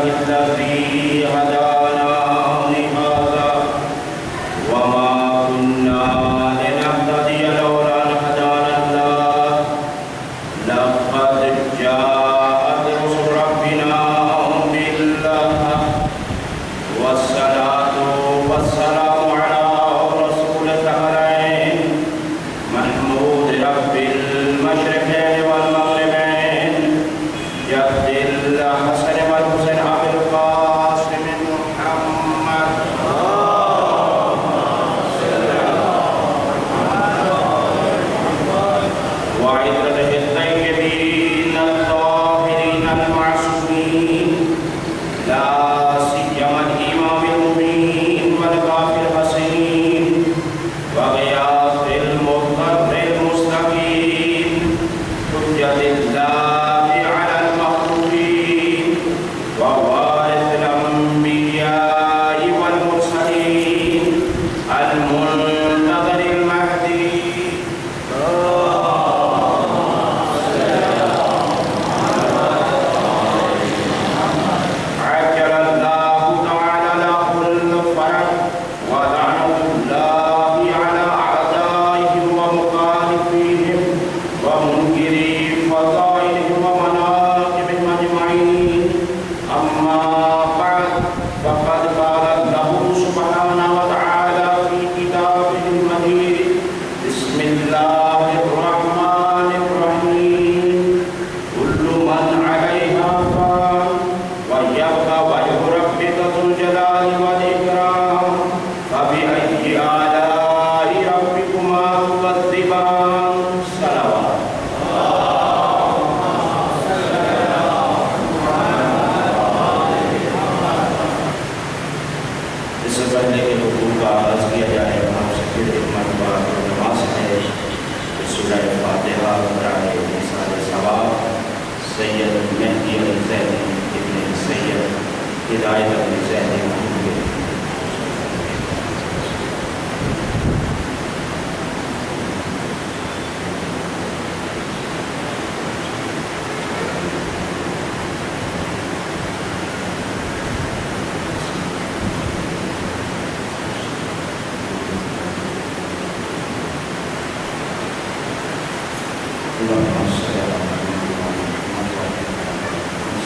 الذي هدانا لهذا وما كنا لنهتدي لولا أن هدانا الله لقد جاءت رسل ربنا بالحق والصلاة والسلام على رسول الثقلين محمود رب المشرقين والمغربين جد الحسن والحسين أبي القاسم محمد وعترته الطيبين الطاهرين المعصومين لا سيما الإمام المبين والكافر الحسين وغياث المضطر المستقيم حجة الله على المخلوقين ووارث الأنبياء والمرسلين المنتظر المهدي عجل الله تعالى له الفرج ولعنة الله على أعدائهم ومخالفيهم ومنكري فضائلهم ومناقبهم أجمعين أما بعد فقد قال الله سبحانه وتعالى في كتابه المجيد بسم الله الرحمن الرحيم كل من عليها فان ويبقى وجه ربك ذو الجلال والإكرام فبأي آلاء ربكما تكذبان صلوات اس سے پہلے کہ حکم کا آغاز کیا جائے ہم سے پھر ایک مرتبہ نماز ہے سورہ فاتحہ برائے مثال ثواب سید مہدی علی زیدی ابن سید ہدایت علی زیدی محمود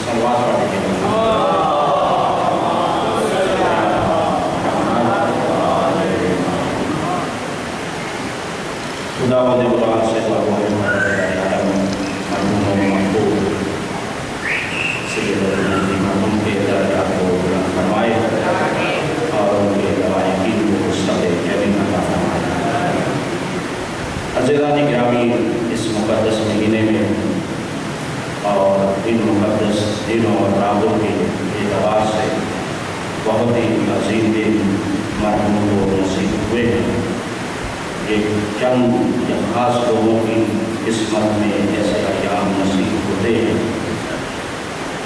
سلوات پڑھ کے خداوند قرآن سے مرحوم محبوب سید مرحوم کے درجات کو بلند فرمائے اور ان کے لوائقین کو مستقل جمیل عطا فرمائے۔ عزیزان گرامی، اس مقدس مہینے میں اور ان مقدس دنوں اور راتوں کے اعتبار سے بہت ہی عظیم دن مرحوم کو نصیب ہوئے ہیں۔ یہ چند یا خاص لوگوں کی قسمت میں ایسے ایام نصیب ہوتے ہیں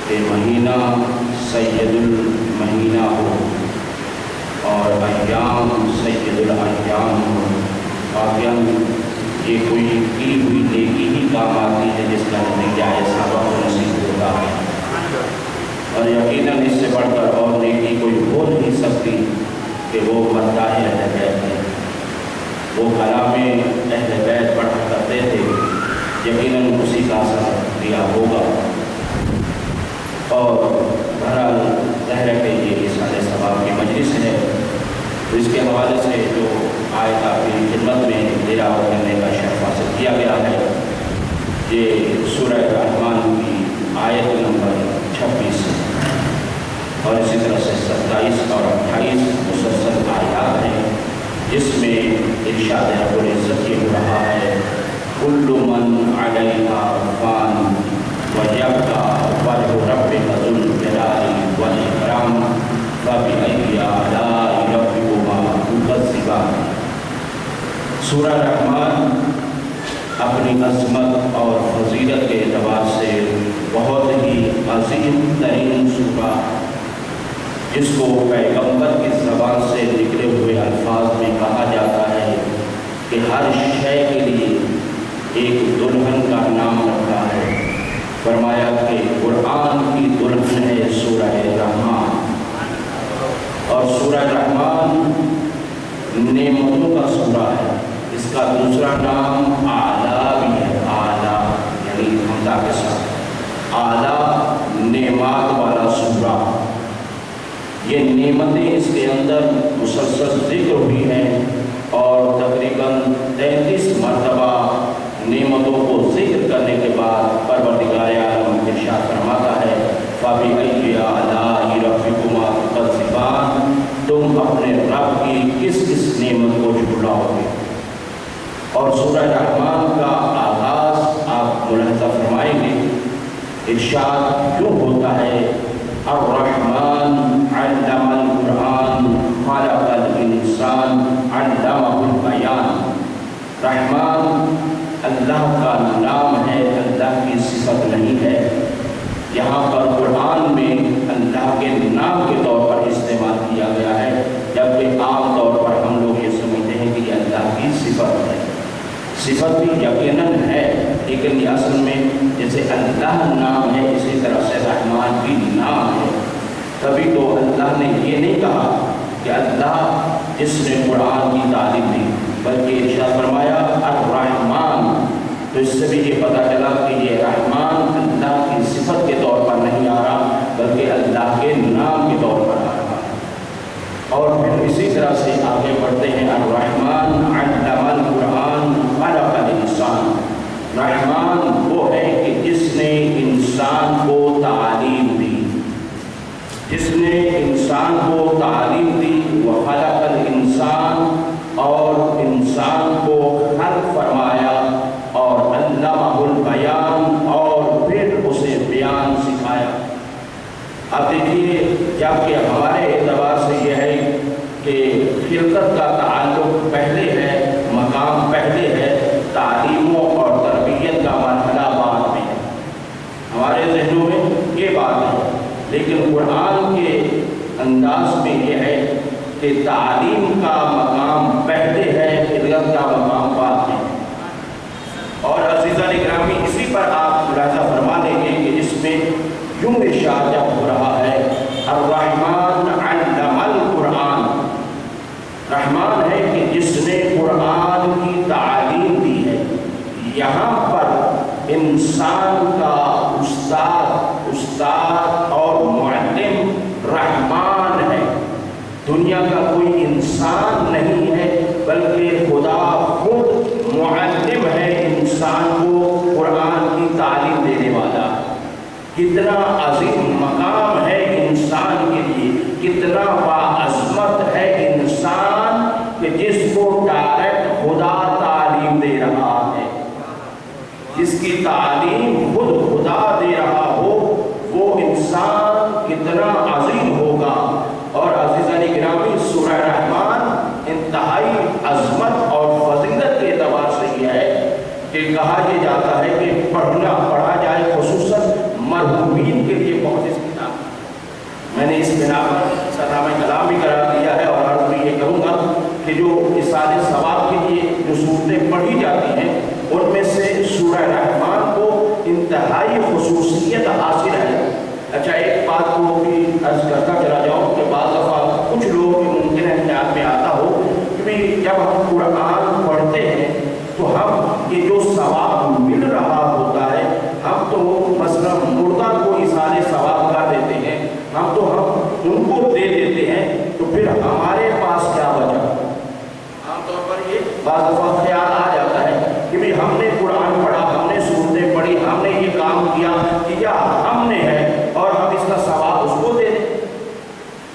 کہ مہینہ سید المہینہ ہو اور ایام سید الایام ہو۔ واقعاً یہ کوئی کی ہوئی نیکی ہی کام آتی ہے جس کا نتیجہ ایسا وقت نصیب ہوتا ہے، اور یقیناً اس سے بڑھ کر اور نیکی کوئی ہو نہیں سکتی کہ وہ مداح اہل بیت ہے۔ وہ کلام اہل بیت پڑھا کرتے تھے، یقیناً اسی کا اثر دیا ہوگا۔ اور بہرحال ظاہر ہے کہ یہ اظہار ثواب کی مجلس ہے، تو اس کے حوالے سے جو آیت آپ کی خدمت میں تلاوت کرنے کا شرف حاصل کیا گیا ہے، یہ سورہ رحمان کی آیت نمبر 26 اور اسی طرح سے 27 اور 28 مسلسل آیات ہیں، جس میں ارشاد رب العزت یہ ہو رہا ہے کل من علیہا فان ویبقى وجہ ربک ذو الجلال والاکرام فبأی آلاء ربکما تکذبان۔ سورہ رحمان اپنی عظمت اور فضیلت کے اعتبار سے بہت ہی عظیم ترین سورہ، جس کو پیغمبر کی زبان سے نکلے ہوئے الفاظ میں کہا جاتا ہے کہ ہر شے کے لیے ایک دلہن کا نام رکھا ہے۔ فرمایا کہ قرآن کی دلہن ہے سورہ رحمان، اور سورہ رحمان نعمتوں کا سورہ ہے۔ اس کا دوسرا نام اعلیٰ بھی ہے، اعلیٰ یعنی حمدہ کے ساتھ، اعلیٰ نعمات والا سورہ۔ یہ نعمتیں اس کے اندر مسلسل ذکر ہوئی ہیں، اور تقریباً 33 مرتبہ نعمتوں کو ذکر کرنے کے بعد پروردگار عالم ارشاد فرماتا ہے فَبِأَيِّ آلَاءِ رَبِّكُمَا تُكَذِّبَانِ، تم اپنے رب کی کس کس نعمت کو جھٹلاؤ گے۔ اور سورہ رحمان کا آغاز آپ ملاحظہ فرمائیں گے، ارشاد کیوں ہوتا ہے الرحمن علم القرآن خلق الانسان علمہ البیان۔ رحمان اللہ کا نام ہے، اللہ کی صفت نہیں ہے۔ یہاں پر قرآن میں اللہ کے نام کے طور پر استعمال کیا گیا ہے، جبکہ عام طور پر ہم لوگ یہ سمجھتے ہیں کہ یہ اللہ کی صفت ہے۔ صفت بھی یقیناً ہے، لیکن یہ اصل میں جیسے اللہ نام ہے اسی طرح سے رحمان بھی نام ہے۔ کبھی تو اللہ نے یہ نہیں کہا کہ اللہ جس نے قرآن کی تعلیم دی، بلکہ ارشاد فرمایا الرحمن، تو اس سے بھی یہ پتہ چلا کہ یہ رحمان اللہ کی صفت کے طور پر نہیں آ رہا، بلکہ اللہ کے نام کے طور پر آ رہا ہے۔ اور پھر اسی طرح سے آگے بڑھتے ہیں الرحمن علم القرآن خلق الانسان۔ رحمان وہ ہے کہ جس نے انسان کو تعلیم دی، جس نے انسان کو تعلیم دی، وہ خلق الانسان، اور انسان کو خلق فرمایا، اور علمہ البیان، اور پھر اسے بیان سکھایا۔ اب دیکھیے، جبکہ ہمارے اعتبار سے یہ ہے کہ خلقت کا تعلق پہلے ہے، مقام پہلے ہے، تعلیموں اور تربیت کا مرحلہ بعد میں ہے، ہمارے ذہنوں میں یہ بات ہے۔ لیکن قرآن کے انداز میں یہ ہے کہ تعلیم کا مقام پہلے ہے، خلقت کا مقام بعد میں۔ اور عزیزان گرامی، اسی پر آپ ملاحظہ فرما دیں گے کہ اس میں یوں ارشاد جب ہو رہا ہے الرحمن علم القرآن، رحمان ہے کہ جس نے قرآن کی تعلیم دی ہے۔ یہاں پر انسان کا استاد اور معلم رحمان ہے، دنیا کا کوئی انسان نہیں ہے، بلکہ خدا خود معلم ہے انسان کو قرآن کی تعلیم دینے والا۔ کتنا عظیم مقام ہے انسان کے لیے، کتنا باعظمت ہے انسان کہ جس کو ڈائریکٹ خدا تعلیم دے رہا ہے، جس کی تعلیم خود خدا دے رہا ہو، وہ انسان کتنا عظیم ہوگا۔ اور عزیزان گرامی، سورہ رحمان انتہائی عظمت اور فضیلت کے اعتبار سے یہ ہے کہ کہا یہ جاتا ہے کہ پڑھا جائے، خصوصاً مرحومین کے لیے بہت اس کتاب، میں نے اس بنا پر سلام کلام بھی قرار دیا ہے، اور عرض میں یہ کہوں گا کہ جو اصالِ ثواب کے لیے جو صورتیں پڑھی جاتی ہیں ان میں سے سورہ رحمان کو انتہائی خصوصیت حاصل ہے۔ اچھا، ایک بات کو بھی عرض کرتا چلا جاؤں کہ بعض دفعہ کچھ لوگ ممکن ہے خیال میں آتا ہو کہ جب ہم قرآن پڑھتے ہیں تو ہم یہ جو ثواب مل رہا ہوتا ہے، ہم تو مثلا مردہ کو اثارِ ثواب کر دیتے ہیں، ہم ان کو دے دیتے ہیں، تو پھر ہمارے پاس کیا بچا؟ عام طور پر یہ بعض دفعہ خیال آ جاتا ہے کہ ہم نے قرآن پڑھا، ہم نے سورتیں پڑھی، ہم نے یہ کام کیا، کیا ہم نے ہے، اور ہم اس کا ثواب اس کو دے دیں،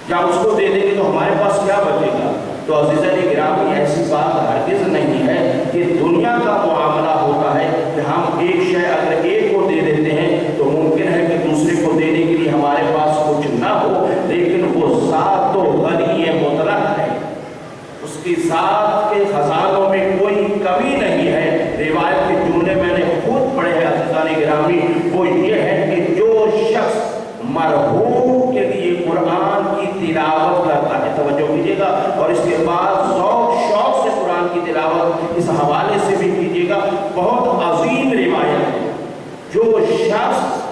یا اس کو دے دیں گے تو ہمارے پاس کیا بچے گا؟ تو عزیزان گرامی، ایسی بات ہرگز نہیں ہے۔ یہ دنیا کا معاملہ ہوتا ہے کہ ہم ایک شے اگر ایک کو دے دیتے ہیں تو ممکن ہے کہ دوسرے کو دینے کے لیے ہمارے پاس کچھ نہ ہو، لیکن وہ ذات تو غنی مطلق ہے، اس کی ذات کے خزانوں میں کوئی کمی نہیں ہے۔ روایت کے جملے میں نے خود پڑھے ہیں عزیزان گرامی، وہ یہ ہے کہ جو شخص مرحوم کے لیے قرآن کی تلاوت کرتا ہے، توجہ کیجیے گا، اور اس کے بعد ذوق شوق سے قرآن کی تلاوت اس حوالے سے بھی کیجیے گا، بہت عظیم روایت ہے۔ جو شخص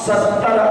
70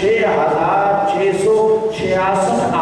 6666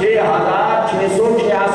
6666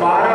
12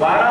12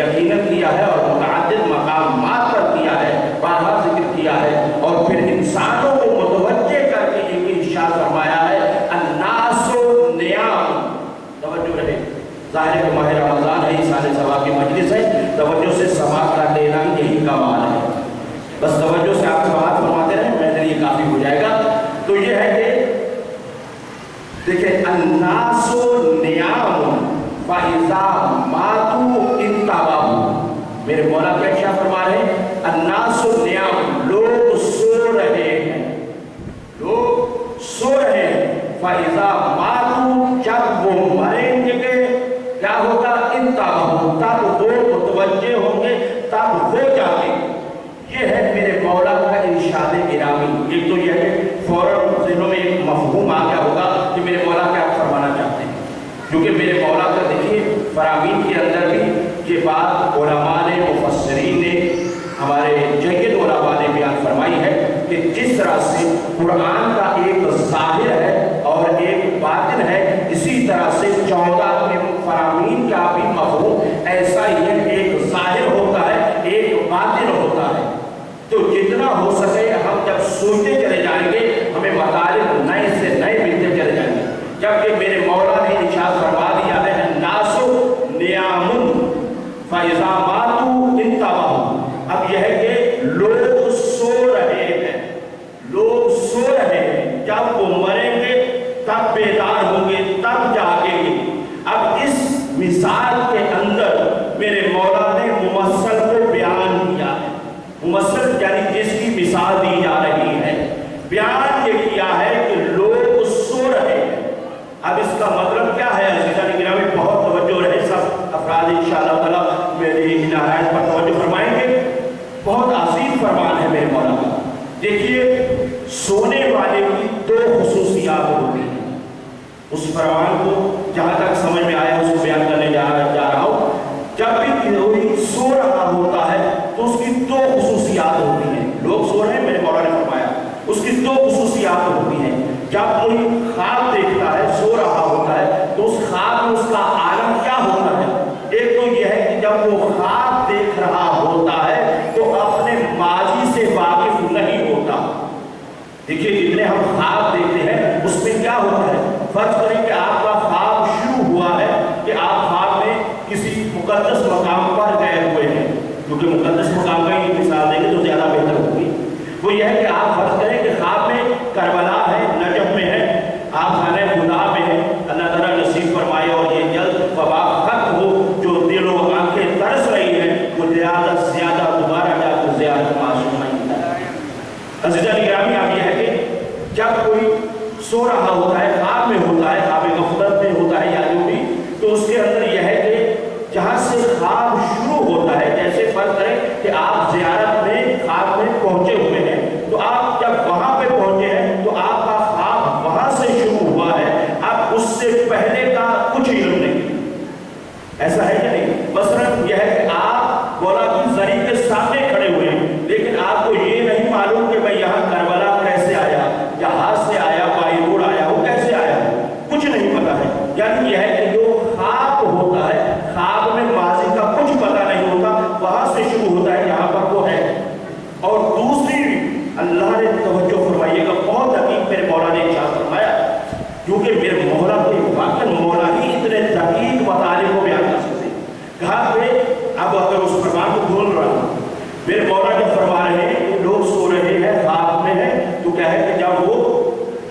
یقیناً کیا ہے اور متعدد مقامات پر کیا ہے، بارہا ذکر کیا ہے، اور پھر انسانوں کو متوجہ کر کے ایک ارشاد فرمایا ہے الناس نیام. توجہ رہے، ظاہر ہے کہ ماہ رمضان ہے، سال ثواب کی مجلس ہے، توجہ سے سماعت کا دینا یہی کمال ہے. بس توجہ سے آپ سماعت فرماتے رہیں، میرے لیے کافی ہو جائے گا. تو یہ ہے کہ دیکھیں الناس نیام فاذا ماتوا انتبہوا. میرے مولا کیا کیا فرما رہے ہیں؟ الناس نیام، لوگ سو رہے ہیں، لوگ سو رہے ہیں. فاذا ماتوا، جب وہ مریں گے کیا ہوگا؟ انتبہوا، تب وہ متوجہ ہوں گے، تب وہ جاگیں گے. یہ ہے میرے مولا کا ارشاد گرامی. ایک تو یہ ہے فوراً ذہنوں میں ایک مفہوم آ گیا ہوگا کہ میرے مولا کیا فرمانا چاہتے ہیں، کیونکہ میرے مولا کا دیکھیے فرامین کے اندر بھی یہ بات علماء نے، مفسرین نے، ہمارے جید علماء نے بیان فرمائی ہے کہ جس طرح سے قرآن کا ایک ظاہر ہے اور ایک باطن ہے، اسی طرح سے 14 کے فرامین کا بھی مفہوم ایسا ہی ہے، ایک ظاہر ہوتا ہے، ایک باطن ہوتا ہے. تو جتنا ہو سکے ہم جب سوچتے چلے جائیں گے، ہمیں مطالب نئے سے نئے ملتے چلے جائیں گے. جبکہ میرے مولا نے ارشاد فرما دیا ہے الناس نیام فاذا ماتوا انتبہوا. اب یہ ہے کہ لوگ سو رہے ہیں، لوگ سو رہے ہیں، جب وہ مریں گے تب بیدار ہوں گے، تب جاگیں گے. اب اس مثال کے اندر میرے مولا نے ممثل کو بیان کیا ہے. ممثل یعنی جس کی مثال دی جا رہی ہے، بیان یہ کیا ہے کہ لوگ سو رہے ہیں. اب اس کا مطلب کیا ہے؟ عزیزان گرامی بہت توجہ رہے، سب افراد انشاءاللہ تعالیٰ میری ان آیات پر توجہ فرمائیں گے. بہت عظیم فرمان ہے میرے مولا کا. دیکھیے سونے والے کی 2 خصوصیات ہوتی ہیں. اس فرمان کو جہاں تک سمجھ میں آیا اس کو بیان کرنے جا رہا ہوں. جب بھی کوئی سو رہا ہوتا ہے تو اس کی 2 خصوصیات ہوتی ہیں. لوگ سو رہے ہیں، میرے مولا نے فرمایا اس کی 2 خصوصیات ہوتی ہیں. جب کوئی خواب دیکھتا ہے، سو رہا ہوتا ہے، تو اس خواب میں اس کا عالم کیا ہوتا ہے؟ ایک تو یہ ہے کہ جب وہ خواب دیکھ رہا ہوتا ہے تو اپنے ماضی سے واقف نہیں ہوتا. دیکھیے جتنے ہم خواب دیکھتے ہیں اس میں کیا ہوتا ہے؟ فرض کریں کہ آپ کا خواب شروع ہوا ہے کہ آپ خواب میں کسی مقدس مقام پر گئے ہوئے ہیں، کیونکہ مقدس مقام کا ہی مثال دیں گے تو زیادہ بہتر ہوگی. وہ یہ ہے کہ آپ فرض کریں کہ خواب میں کربلا ہے، نجف میں ہے، آپ خانہ خدا میں ہیں. اللہ تعالیٰ نصیب فرمائے اور یہ جلد وبا ختم ہو. جو دل و آنکھیں ترس رہی ہیں وہ زیادہ سے زیادہ دوبارہ جا کر زیادہ معصوم نہیں ہے. عزیزان گرامی اب یہ ہے کہ جب کوئی سو رہا ہوتا ہے، خواب میں ہوتا ہے، خواب غفلت میں ہوتا ہے یا جو بھی، تو اس کے اندر یہ ہے کہ جہاں سے خواب شروع ہوتا ہے، جیسے فرض کریں کہ آپ زیارت میں خواب میں پہنچے ہوئے ہیں، تو آپ جب وہاں پہ پہنچے ہیں تو آپ کا خواب وہاں سے شروع ہوا ہے. اب اس سے پہلے کا کچھ علم نہیں. ایسا ہے کہ نہیں؟ مثلاً یہ ہے کہ آپ مولا کی زری کے سامنے کھڑے ہوئے ہیں، لیکن آپ کو یہ نہیں معلوم کہ میں یہاں کربلا کیسے آیا، جہاز سے آیا، بائی روڈ آیا ہوں، کیسے آیا ہوں، کچھ نہیں پتا ہے. یعنی یہ ہے کہ جو خواب ہوتا ہے، خواب میں ماضی کا کچھ پتہ نہیں ہوتا، وہاں سے شروع ہوتا ہے جہاں پر وہ ہے. اور دوسری اللہ نے توجہ فرمائیے گا، بہت دقیق میرے مولا نے ارشاد فرمایا، کیونکہ میرے مولا کے واقع مولا ہی اتنے دقیق مطالب کو بیان کر سکتے. کہاں پہ اب اگر اس فرمان کو بول رہا ہوں، میرے مولا جب فرما رہے ہیں کہ لوگ سو رہے ہیں، خواب میں ہیں، تو کیا ہے کہ جب وہ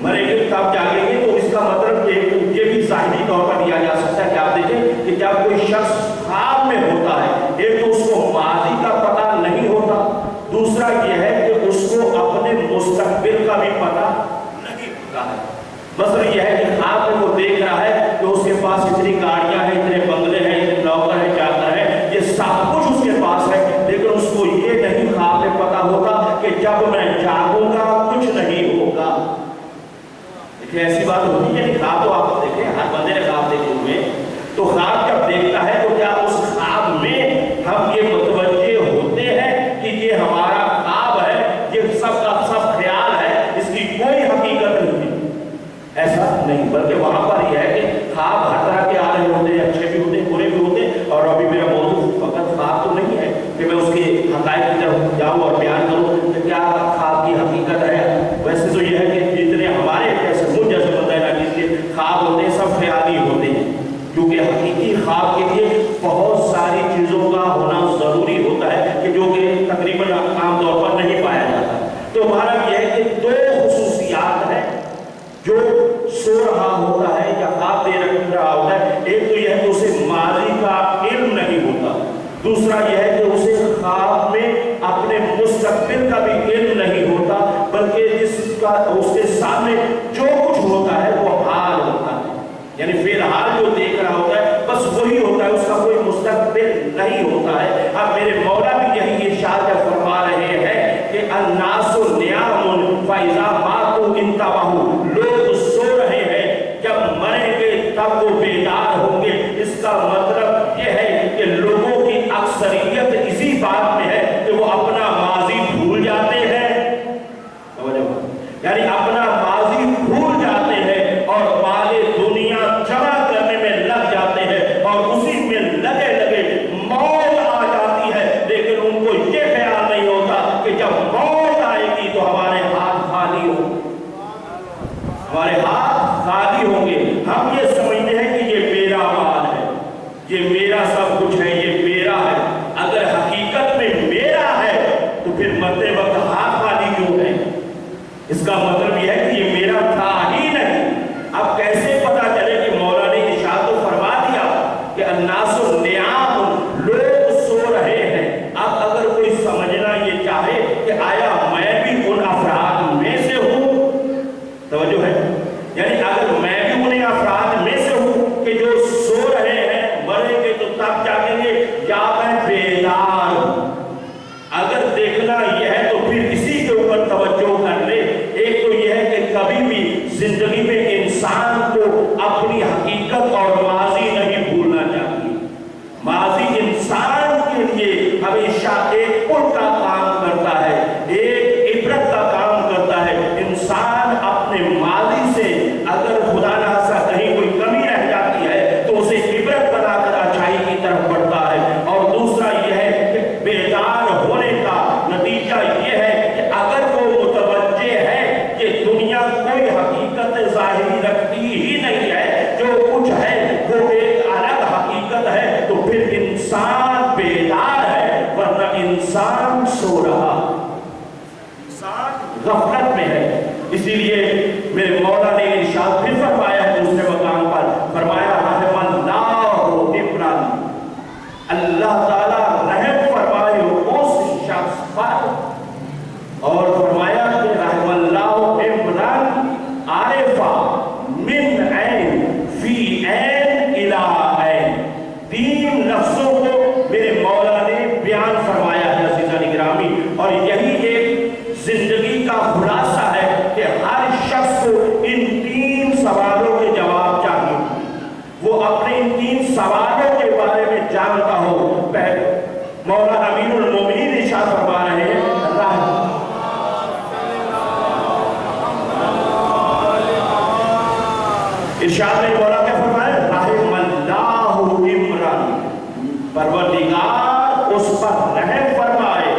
مریں گے تب جاگیں گے. تو اس کا مطلب یہ بھی ظاہری طور پر دیا جا سکتا ہے کہ آپ دیکھیں کہ جب کوئی شخص خواب میں ہوتا ہے، ایک تو اس کو ماضی کا پتہ نہیں ہوتا، دوسرا یہ ہے کہ اس کو اپنے مستقبل کا بھی پتہ نہیں ہوتا ہے. مثلا یہ ہے کہ خواب میں وہ دیکھ رہا ہے کہ اس کے پاس اتنی گاڑیاں ہیں، اتنے بنگلے ہیں، اتنے نوکر ہیں، چاکر ہیں، یہ سب کچھ اس کے پاس ہے، لیکن اس کو یہ نہیں خواب میں پتہ ہوتا کہ جب میں جاگوں گا کچھ نہیں ہوگا. دیکھیں ایسی بات ہوتی ہے. خواب تو آپ دیکھیں، ہر بندے نے خواب دیکھے ہوئے، تو خواب جب دیکھتا ہے تو کیا اس خواب میں ہم یہ متوجہ ہوتے ہیں کہ یہ ہمارا خواب ہے، یہ سب کا سب خیال ہے، اس کی کوئی حقیقت نہیں ہے؟ ایسا نہیں، بلکہ وہاں پر یہ ہے کہ خواب ہر طرح کے آ رہے ہوتے ہیں، اچھے بھی ہوتے ہیں، برے بھی ہوتے ہیں. اور ابھی میرا موضوع فقط خواب لیے حقیقی خواب کے لیے بہت ساری چیزوں کا ہونا ضروری ہوتا ہے کہ جو کہ تقریباً عام طور پر نہیں پایا جاتا. تو ہمارا یہ ہے کہ دو خصوصیات ہیں جو سو رہا ہوتا ہے یا خواب دے رہا ہوتا ہے. ایک تو یہ ہے کہ اسے ماضی کا علم نہیں ہوتا, دوسرا یہ ہے کہ اسے خواب میں اپنے مستقبل کا بھی علم نہیں ہوتا, بلکہ اس کے سامنے جو کچھ ہوتا ہے وہ حال ہوتا ہے, یعنی فی الحال جو دیکھ رہا ہوتا ہے بس وہی ہوتا ہے, اس کا کوئی مستقبل نہیں ہوتا ہے. اب میرے مولا بھی یہی ارشاد فرما رہے ہیں کہ الناس نیام فاذا ماتوا انتبہوا, لوگ سو رہے ہیں جب مریں گے تب وہ بیدار ہوں گے. اس کا مطلب یہ ہے کہ لوگوں کی اکثریت اسی بات میں ہے کہ وہ اپنا ماضی بھول جاتے ہیں, یعنی اپنا ماضی بھول جاتے ہیں اور مالے دنیا جمع کرنے میں لگ جاتے ہیں اور اسی میں لگے لگے موت آ جاتی ہے, لیکن ان کو یہ خیال نہیں ہوتا کہ جب موت آئے گی تو ہمارے ہاتھ خالی ہوں گے, ہمارے ہاتھ خالی ہوں گے. ہم یہ سمجھتے ہیں کہ یہ میرا مال ہے, یہ میرا سب کچھ ہے, یہ میرا ہے. اگر حقیقت میں میرا ہے تو پھر مرتے وقت ہاتھ خالی کیوں ہے؟ اس کا مطلب یہ ہے کہ یہ میرا تھا ہی نہیں. اب کیسے پتا چلے کہ مولا نے ارشاد تو فرما دیا کہ الناس نیام, لوگ سو رہے ہیں. اب اگر کوئی سمجھنا یہ چاہے کہ آیا میں بھی ان افراد میں سے ہوں, توجہ ہے, یعنی اگر میں بھی ان افراد میں سے ہوں کہ جو سو رہے ہیں, مریں گے تو تب جاگیں گے, یا میں بیدار ہوں. اگر دیکھنا یہ ہے تو پھر اسی کے اوپر توجہ کر لے. ایک تو یہ ہے کہ کبھی بھی زندگی میں انسان کو اپنی حقیقت اور ماضی نہیں بھولنا چاہیے. ماضی انسان کے لیے ہمیشہ ایک پل کا کام کرتا ہے, ایک عبرت کا کام کرتا ہے. انسان اپنے ماضی سے اگر خدا نخواستہ کہیں کوئی کمی رہ جاتی ہے تو اسے عبرت بنا کر اچھائی کی طرف بڑھتا ہے. اور دوسرا یہ ہے کہ بیدار ہونے کا نتیجہ یہ ہے کہ اگر وہ متوجہ ہے کہ دنیا کوئی حقیقت ظاہری رکھتی ہی نہیں ہے, جو کچھ ہے وہ ایک الگ حقیقت ہے, تو پھر انسان بیدار ہے, ورنہ انسان سو رہا, انسان غفلت میں ہے. اسی لیے میرے مولا نے ارشاد پھر فرمایا ہے دوسرے مقام پر, فرمایا رحم اللہ عمران, اللہ تعالیٰ رحم فرمائے اس شخص پر, اور فرمایا کہ رحم اللہ عمران عارفہ من عین فی عین الی عین. 3 لفظوں کو میرے مولا نے بیان فرمایا ہے عزیزان گرامی, اور یہی ایک زندگی کا خلاصہ ہے کہ ہر شخص کو ان 3 سوالوں کے جواب چاہیے, وہ اپنے ان 3 سوالوں کے بارے میں جانتا ہو. مولا امیر المومنین ارشاد فرما رہے ہیں, ارشاد میں مولا کیا فرمایا, رحم اللہ عمران, پروردگار اس پر رحم فرمائے,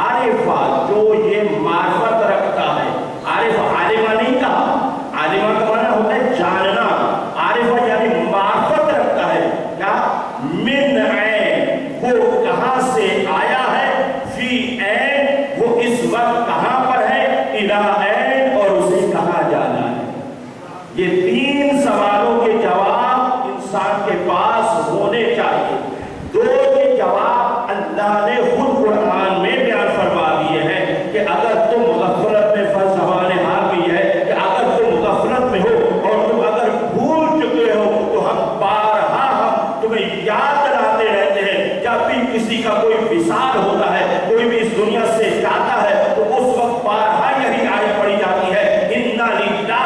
عارفہ جو یہ معرفت رکھتا ہے. عارفہ عالمہ نہیں کہا, عالمہ کا معنی ہوتا ہے جاننا, عارفہ یعنی معرفت رکھتا ہے. کیا من عین, وہ کہاں سے آیا ہے, فی عین وہ اس وقت کہاں پر ہے, الی عین اور اسے کہاں جانا ہے. یہ 3 سوالوں کے جواب انسان کے پاس ہونے چاہیے. 2 کے جواب اللہ نے خود قرآن میں بیان فرما دیے ہیں کہ اگر تم غفلت میں زبان حال بھی ہے کہ اگر تم غفلت میں ہو اور تم اگر بھول چکے ہو تو ہم بارہا ہم تمہیں یاد دلاتے رہتے ہیں. جب بھی کسی کا کوئی وصال ہوتا ہے, کوئی بھی اس دنیا سے جاتا ہے, تو اس وقت بارہا یہی آیت پڑھی جاتی ہے, انا للہ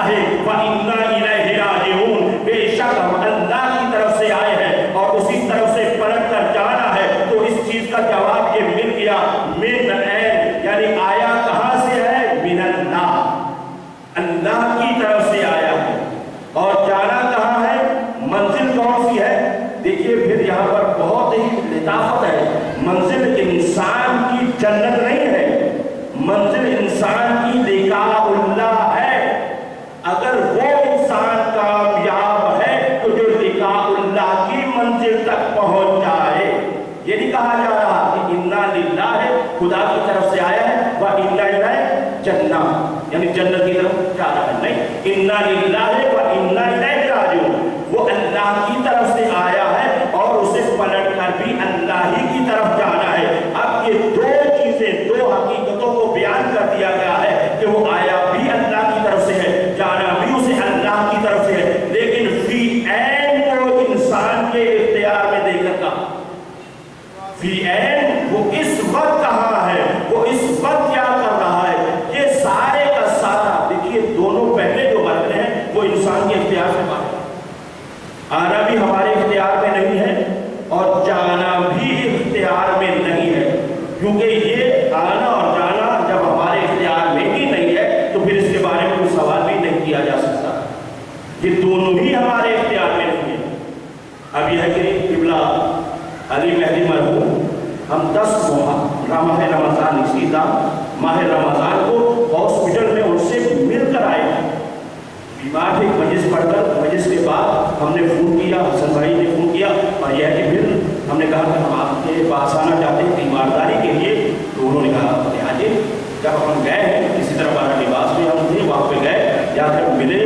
و انا الیہ راجعون, بے شک ہم اللہ کی طرف سے آئے ہیں اور اسی طرف سے پلٹ کر جانا ہے. تو اس چیز کا جواب یہ مل گیا, من عین یعنی آیا کہاں سے ہے, من اللہ, اللہ کی طرف سے آیا ہے. اور جانا کہاں ہے, منزل کون سی ہے. دیکھیے پھر یہاں پر بہت ہی لطافت ہے. منزل انسان کی جنت نہیں ہے, منزل انسان کی لقاء اللہ ہے. اگر وہ انسان کامیاب ہے تو جو للہ و انا الیہ راجعون، وہ اللہ کی طرف سے آیا ہے اور اسے پلٹ کر بھی اللہ ہی کی طرف جانا ہے۔ اب یہ دو چیزیں، دو حقیقتوں کو بیان کر دیا گیا ہے کہ وہ آیا بھی اللہ کی طرف سے ہے، جانا بھی اسے اللہ کی طرف سے ہے، لیکن فی عین وہ انسان کے اختیار میں دے کر کہا، فی عین وہ اس وقت کہاں ہے، وہ اس وقت کیا کر رہا ہے، یہ سارے کا سارا دیکھیے دونوں پہلے جو باتیں ہیں وہ انسان کے اختیار سے بات ہے۔ آنا بھی ہمارے اختیار میں نہیں ہے اور جانا بھی اختیار میں نہیں ہے، کیونکہ یہ آنا اور جانا جب ہمارے اختیار میں ہی نہیں ہے تو پھر اس کے بارے میں کوئی سوال بھی نہیں کیا جا سکتا، یہ دونوں ہی ہمارے اختیار میں نہیں ہے۔ اب یہ ہے کہ قبلہ علی مہدی مرحوم ہم 10 ماہ رمضان اسی تھا ماہ رمضان کو ہاسپٹل میں ان سے مل کر آئے، بیمار تھے، مجلس پڑھ کر مجلس کے بعد ہم نے فون کیا، حسن بھائی نے فون کیا اور یہ ہے کہ پھر ہم نے کہا کہ ہم آپ کے پاس آنا چاہتے ہیں تیمارداری کے لیے، تو انہوں نے کہا آجے۔ جب ہم گئے ہیں کسی طرح ہمارا لباس میں ہم تھے، وہاں پہ گئے، جا کر ملے،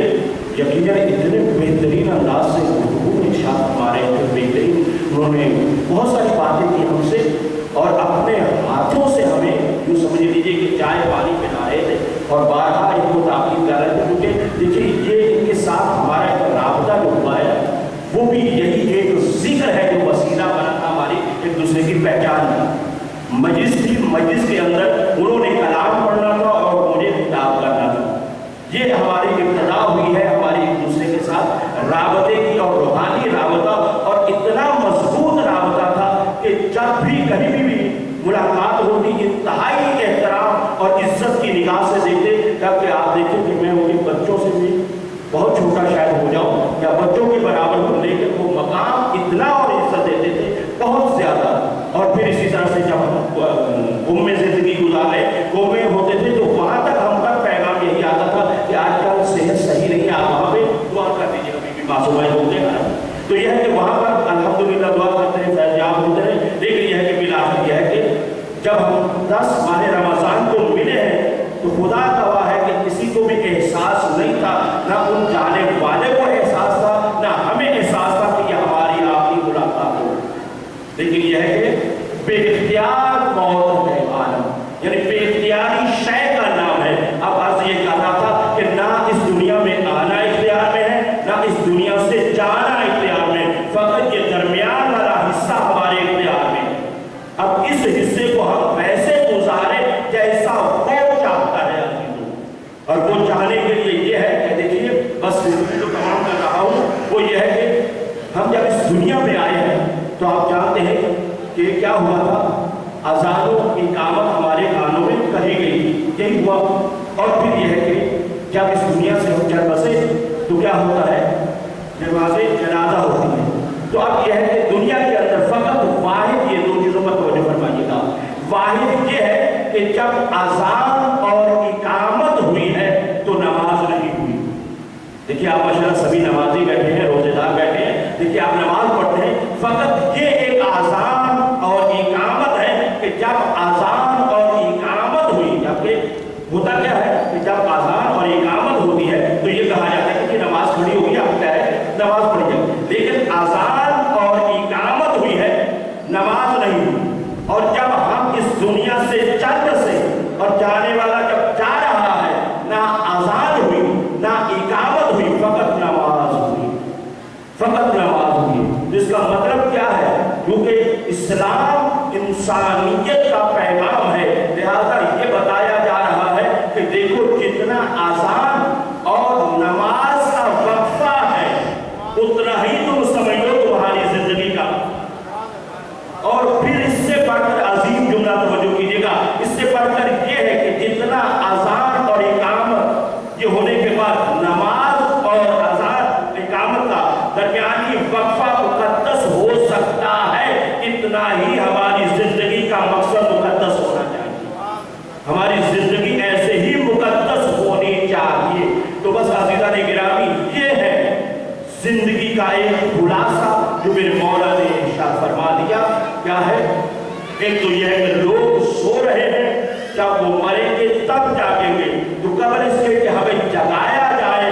یقیناً اتنے بہترین انداز سے گفتگو ارشاد فرما رہے تھے، بہترین، انہوں نے بہت ساری باتیں کی ہم سے اور اپنے ہاتھوں سے ہمیں یوں سمجھ لیجیے کہ چائے پانی پلا رہے تھے اور بارہا ان کو تاکید کر رہے تھے، کیونکہ دیکھیے یہ ان کے ساتھ ہمارا ایک رابطہ جو ہوا ہے وہ بھی یہی ایک ذکر ہے جو وسیلہ بنا تھا ہماری ایک دوسرے کی پہچان میں۔ مجلس تھی، مجلس کے اندر انہوں نے کلام پڑھنا تھا اور مجھے خطاب کرنا تھا، یہ ہماری ابتدا ہوئی ہے ہماری ایک دوسرے کے ساتھ رابطے کی، اور روحانی رابطہ، اور اتنا مضبوط رابطہ تھا کہ جب بھی کہیں بھی ملاقات ہوتی انتہائی احترام اور عزت کی نگاہ سے دیکھتے، جب کہ آپ دیکھیں کہ میں ان بچوں سے بھی بہت چھوٹا شاید ہو جاؤں یا بچوں کے برابر ہوں، لیکن وہ مقام اتنا اور عزت دیتے تھے بہت زیادہ۔ اور پھر اسی طرح سے جب ہم قوم میں زندگی گزار رہے، قومیں ہوتے تھے تو وہاں تک ہم کا پیغام یہی آتا تھا کہ آج کل صحت صحیح نہیں ہے، آپ وہاں پہ دعا کر دیجیے، ابھی بھی معصومائے ہوتے ہیں، تو یہ ہے کہ وہاں پر الحمدللہ دعا کرتے ہیں، فیض یاب ہوتے ہیں، لیکن یہ ہے کہ بالآخر یہ ہے کہ جب ہم 10 ماہ رمضان کو ملے ہیں تو خدا گواہ ہے کہ کسی کو بھی احساس نہیں تھا، نہ ان جانے والے کو احساس تھا، نہ ہمیں احساس تھا کہ یہ ہماری آخری ملاقات ہو، لیکن یہ ہے کہ بے اختیار موت ہے عالم، یعنی بے اختیاری شے کا نام ہے۔ اب عرض یہ کہا تھا کہ نہ اس دنیا میں آنا اختیار میں ہے، نہ اس دنیا سے جانا اختیار میں، فقط یہ درمیان والا حصہ ہمارے اختیار میں۔ اب اس حصے کو ہم ویسے گزارے جیسا وہ چاہتا ہے عزیزوں، اور وہ چاہنے کے لیے یہ ہے کہ دیکھیے بس جو تمام کر رہا ہوں وہ یہ ہے کہ ہم جب اس دنیا میں آئے ہیں تو آپ جانتے ہیں کہ کیا ہوا تھا، اذان و اقامت ہمارے کانوں میں کہی گئی، یہی ہوا، اور پھر یہ ہے کہ جب اس دنیا سے ہم چل بسے تو کیا ہوتا ہے، نماز جنازہ ہوتی ہے۔ تو اب یہ ہے کہ دنیا کے اندر فقط واحد، یہ دو چیزوں پر توجہ فرمائیے گا، واحد یہ ہے کہ جب اذان اور اقامت ہوئی ہے تو نماز نہیں ہوئی۔ دیکھیے آپ ماشاءاللہ سبھی نمازی بیٹھے ہیں، روزے دار بیٹھے ہیں، دیکھیے آپ نماز پڑھتے ہیں، فقط یہ ایک اذان اور اقامت ہے کہ جب اذان اور اقامت ہوئی، جبکہ ہوتا کیا ہے کہ جب اذان اور اقامت ہوتی ہے تو یہ کہا جاتا ہے کہ نماز کھڑی ہوئی، آپ کیا ہے نماز پڑھ جائے، لیکن اذان اور اقامت ہوئی ہے، نماز نہیں ہوئی۔ اور جب ہم اس دنیا سے چل بسے اور جانے والا جب جا رہا ہے، نہ اذان ہوئی نہ اقامت ہوئی، فقط نماز ہوئی، فقط نماز ہوئی۔ جس کا مطلب کیا ہے، کیونکہ اسلام انسانیت کا پیغام ہے، لہذا یہ بتایا جا رہا ہے کہ دیکھو جتنا اذان اور نماز کا وقفہ ہے اتنا ہی تم سمجھ لو تمہاری زندگی کا۔ اور پھر اس سے بڑھ کر عظیم جملہ توجہ کیجیے گا، اس سے بڑھ کر یہ ہے کہ جتنا اذان اور اقامت یہ ہونے کے بعد نماز اور اذان اقامت کا درمیانی وقفہ مقدس ہو سکتا ہے، اتنا ہی ہماری زندگی کا مقصد مقدس ہونا چاہیے، ہماری زندگی ایسے ہی مقدس ہونی چاہیے۔ تو بس عزیزان گرامی یہ ہے زندگی کا ایک خلاصہ جو میرے مولا نے ارشاد فرما دیا، کیا ہے، ایک تو یہ ہے کہ لوگ سو رہے ہیں، جب وہ مریں گے تب جاگیں گے، تو قبل اس کے کہ ہمیں جگایا جائے